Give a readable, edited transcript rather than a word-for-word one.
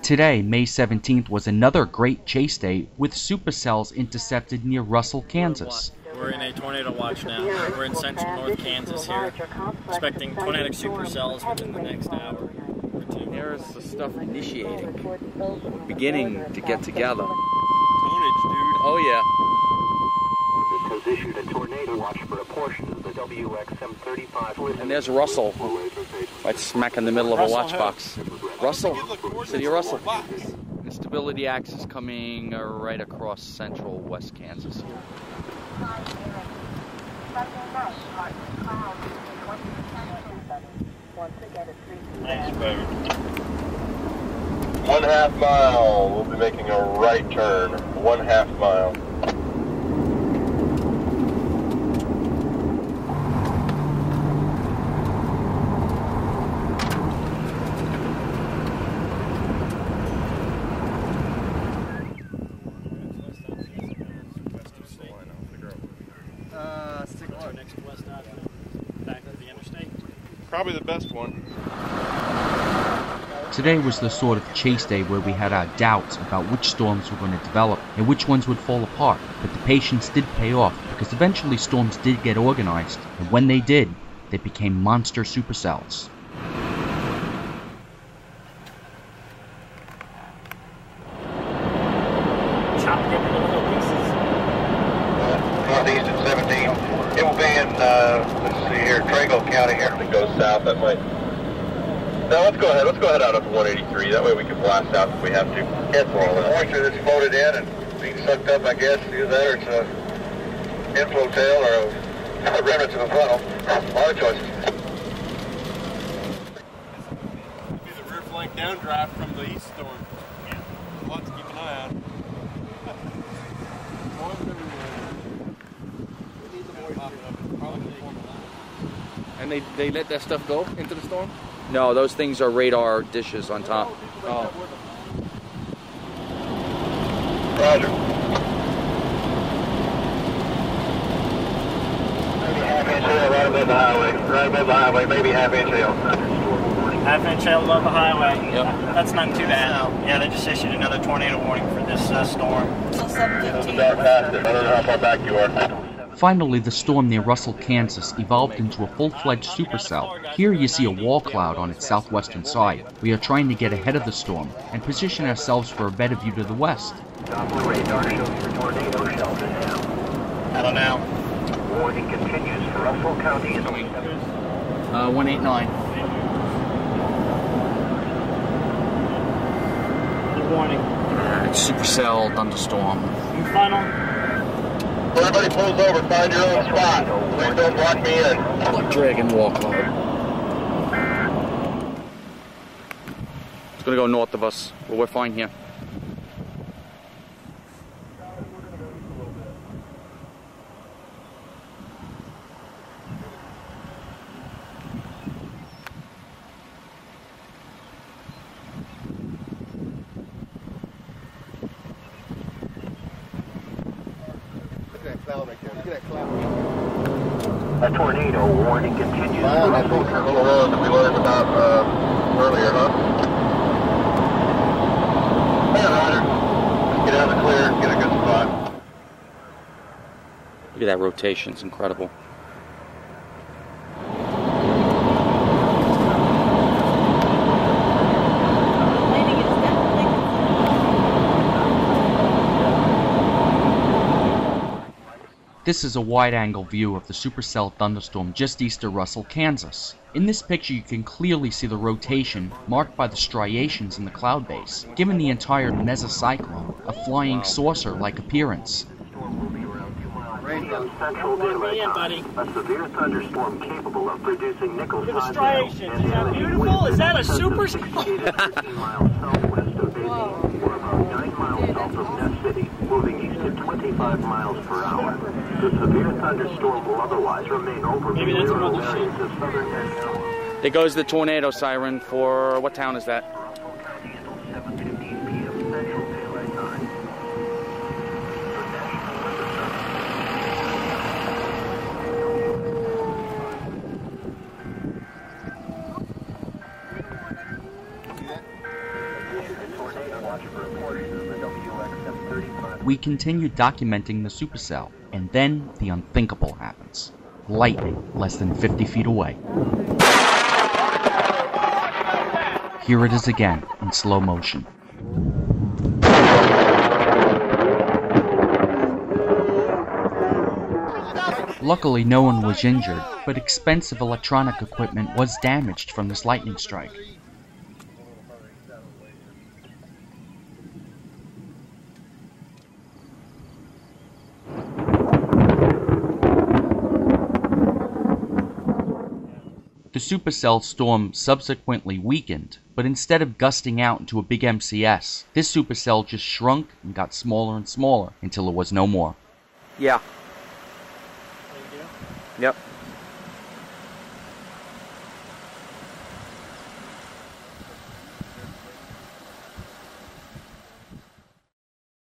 Today, May 17th, was another great chase day with supercells intercepted near Russell, Kansas. We're in a tornado watch now. We're in central North Kansas here, expecting tornadic supercells within the next hour or two. There's the stuff initiating, beginning to get together. Tonnage, dude. Oh yeah. Has issued a tornado watch for a portion of the WXM35. And there's Russell, right smack in the middle of a watch box. Russell, City of Russell. Instability axis coming right across central West Kansas. Thanks, baby. 1/2 mile. We'll be making a right turn. 1/2 mile. Next west out, back to the interstate. Probably the best one. Today was the sort of chase day where we had our doubts about which storms were going to develop and which ones would fall apart, but the patience did pay off because eventually storms did get organized, and when they did, they became monster supercells. Chopped into little pieces. Northeast at 17. It will be in, let's see here, Trago County here. If it goes south, that might... No, let's go ahead. Let's go ahead out up to 183. That way we can blast out if we have to. Cancel all that. Moisture that's floated in and being sucked up, I guess, either that or it's a inflow tail or a remnants of a funnel. A lot of choices. Be the rear flank downdraft from the east storm. Yeah. A lot to keep an eye on. And they let that stuff go into the storm? No, those things are radar dishes on top. Oh. Roger. Maybe half-inch hail right above the highway. Right above the highway, maybe half-inch hail. Half-inch hail above the highway. Yep. That's not too bad. Yeah, they just issued another tornado warning for this storm. Start faster. I don't know how far back you are. Finally, the storm near Russell, Kansas evolved into a full-fledged supercell. Here you see a wall cloud on its southwestern side. We are trying to get ahead of the storm and position ourselves for a better view to the west. Doppler radar shows your tornado shelter now. I don't know. Warning continues for Russell County. 189. Good warning. Supercell thunderstorm. And final. Everybody pulls over, find your own spot. Please don't block me in. Dragon wall cloud. It's gonna go north of us, but we're fine here. A tornado warning continues. That's those little roads that we learned about earlier, huh? Yeah, Roger. Let's get out of the clear, get a good spot. Look at that rotation, it's incredible. This is a wide-angle view of the supercell thunderstorm just east of Russell, Kansas. In this picture you can clearly see the rotation marked by the striations in the cloud base, giving the entire mesocyclone a flying saucer-like appearance. Central daylight time. A severe thunderstorm capable of producing nickel. Look at the striations. Is that beautiful? Is that a supercell? 15 miles southwest of Disney, or about 9 miles south of Nest City, moving east at 25 miles per hour. The severe thunderstorm will otherwise remain over Maybe that's rural another areas of southern Mexico. There goes the tornado siren for, what town is that? Russell County till 7:15 p.m. Central Daylight Time. The National Weather Service. we continue documenting the supercell, and then the unthinkable happens. Lightning less than 50 feet away. Here it is again, in slow motion. Luckily, no one was injured, but expensive electronic equipment was damaged from this lightning strike. The supercell storm subsequently weakened, but instead of gusting out into a big MCS, this supercell just shrunk and got smaller and smaller until it was no more. Yeah. Yep.